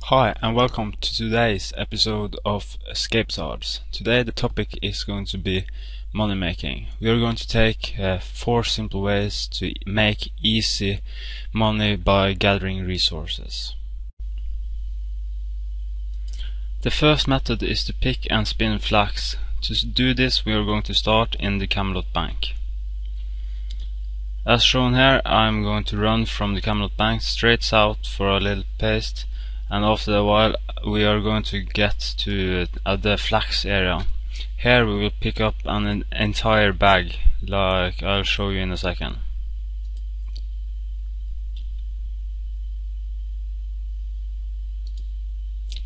Hi and welcome to today's episode of Escape Swords. Today the topic is going to be money making. We are going to take 4 simple ways to make easy money by gathering resources. The first method is to pick and spin flax. To do this we are going to start in the Camelot Bank. As shown here, I am going to run from the Camelot Bank straight south for a little paste, and after a while we are going to get to the flax area. Here we will pick up an entire bag, like I'll show you in a second.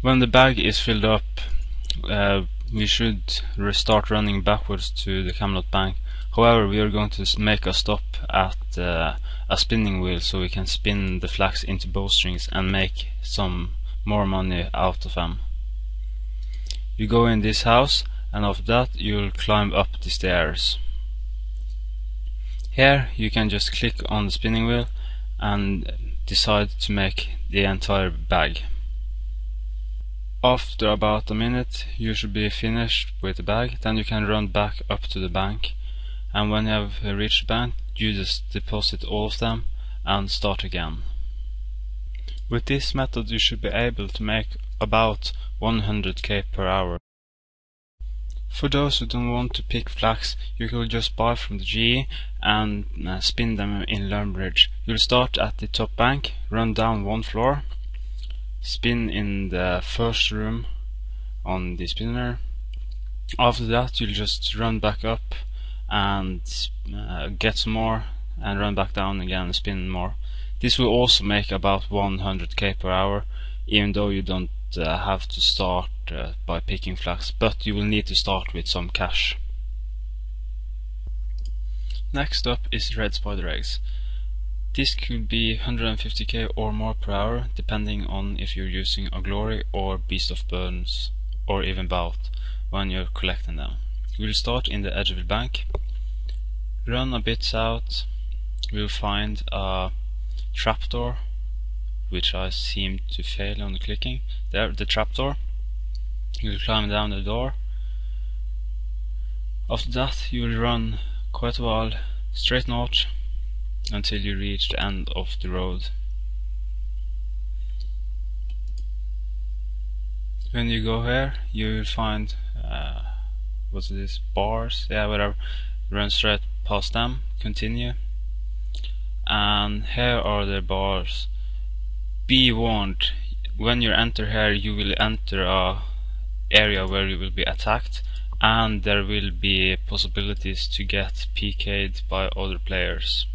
When the bag is filled up, we should start running backwards to the Camelot Bank. However, we are going to make a stop at a spinning wheel so we can spin the flax into bowstrings and make some more money out of them. You go in this house, and after that you'll climb up the stairs. Here you can just click on the spinning wheel and decide to make the entire bag. After about a minute you should be finished with the bag. Then you can run back up to the bank, and when you have reached the bank you just deposit all of them and start again. With this method you should be able to make about 100k per hour. For those who don't want to pick flax, you could just buy from the GE and spin them in Lumbridge. You'll start at the top bank, run down 1 floor, spin in the first room on the spinner. After that you'll just run back up and get some more and run back down again and spin more. This will also make about 100k per hour, even though you don't have to start by picking flax, but you will need to start with some cash. Next up is red spider eggs. This could be 150k or more per hour, depending on if you're using a glory or beast of burdens, or even both, when you're collecting them. We'll start in the edge of the bank, run a bit south, we'll find a trapdoor, which I seem to fail on clicking. There, the trapdoor. You'll climb down the door. After that you'll run quite a while straight north until you reach the end of the road. When you go here you will find what's this, bars, yeah, whatever. Run straight past them, continue, and here are the bars. Be warned, when you enter here you will enter a area where you will be attacked, and there will be possibilities to get PK'd by other players.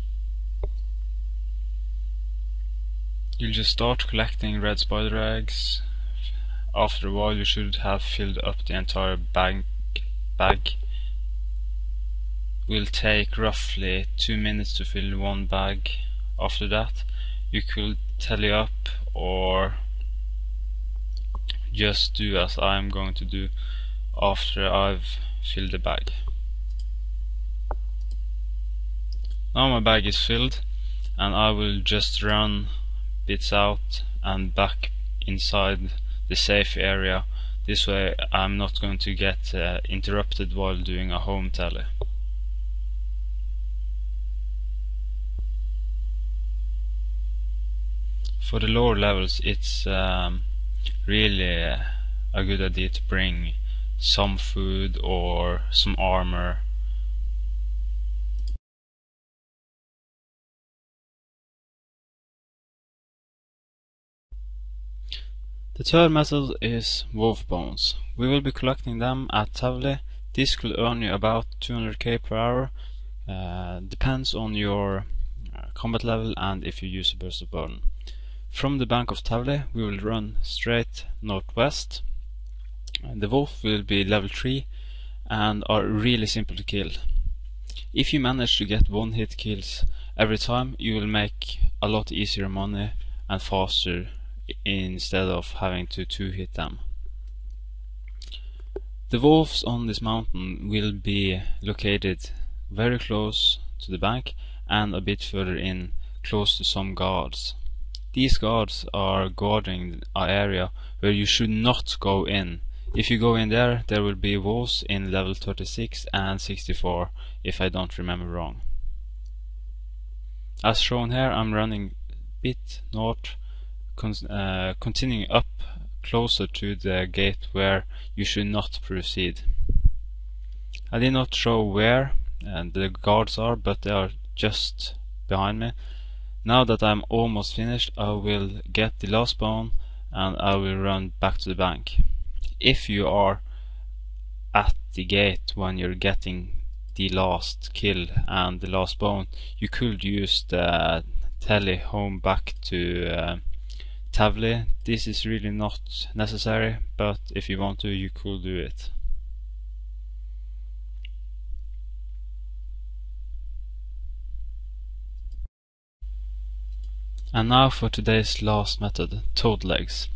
You'll just start collecting red spider eggs. After a while you should have filled up the entire bag. Will take roughly 2 minutes to fill 1 bag. After that you could tally up or just do as I am going to do after I've filled the bag. Now my bag is filled, and I will just run bits out and back inside the safe area. This way I'm not going to get interrupted while doing a home tally. For the lower levels it's really a good idea to bring some food or some armor. The third method is wolf bones. We will be collecting them at Tavle. This could earn you about 200k per hour. Depends on your combat level and if you use a burst of burden. From the bank of Tavle we will run straight northwest. The wolf will be level 3 and are really simple to kill. If you manage to get 1-hit kills every time, you will make a lot easier money and faster instead of having to 2-hit them. The wolves on this mountain will be located very close to the bank and a bit further in, close to some guards. These guards are guarding an area where you should not go in. If you go in there, there will be walls in level 36 and 64, if I don't remember wrong. As shown here, I'm running a bit north, continuing up closer to the gate where you should not proceed. I did not show where the guards are, but they are just behind me. Now that I'm almost finished, I will get the last bone and I will run back to the bank. If you are at the gate when you're getting the last kill and the last bone, you could use the tele home back to Tavli. This is really not necessary, but if you want to, you could do it. And now for today's last method, toad legs.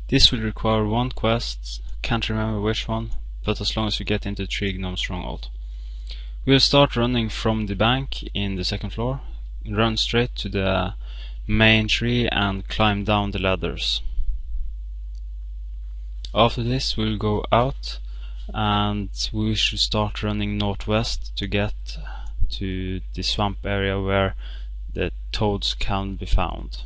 This will require one quest, can't remember which one, but as long as you get into Tree Gnome Stronghold. We'll start running from the bank in the second floor, run straight to the main tree and climb down the ladders. After this we'll go out and we should start running northwest to get to the swamp area where the toads can be found.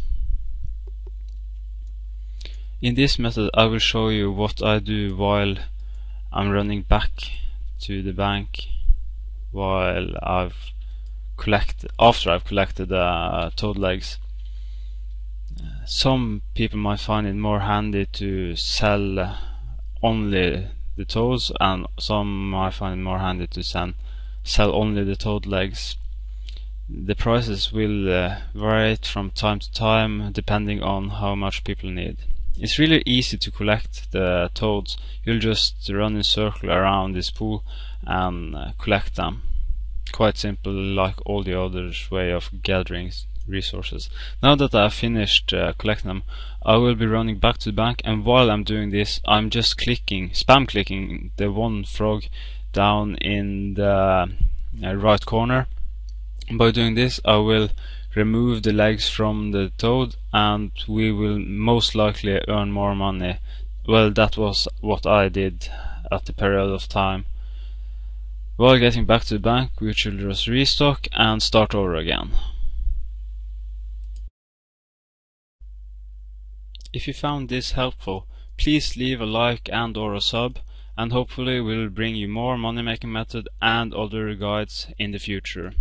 In this method I will show you what I do while I'm running back to the bank after I've collected toad legs. Some people might find it more handy to sell only the toads, and some might find it more handy to sell only the toad legs. The prices will vary from time to time depending on how much people need. It's really easy to collect the toads. You'll just run in a circle around this pool and collect them. Quite simple, like all the others way of gathering resources. Now that I've finished collecting them, I will be running back to the bank, and while I'm doing this I'm just spam clicking the one frog down in the right corner. By doing this I will remove the legs from the toad and we will most likely earn more money. Well, that was what I did at the period of time. While getting back to the bank we should just restock and start over again. If you found this helpful, please leave a like and or a sub, and hopefully we'll bring you more money making method and other guides in the future.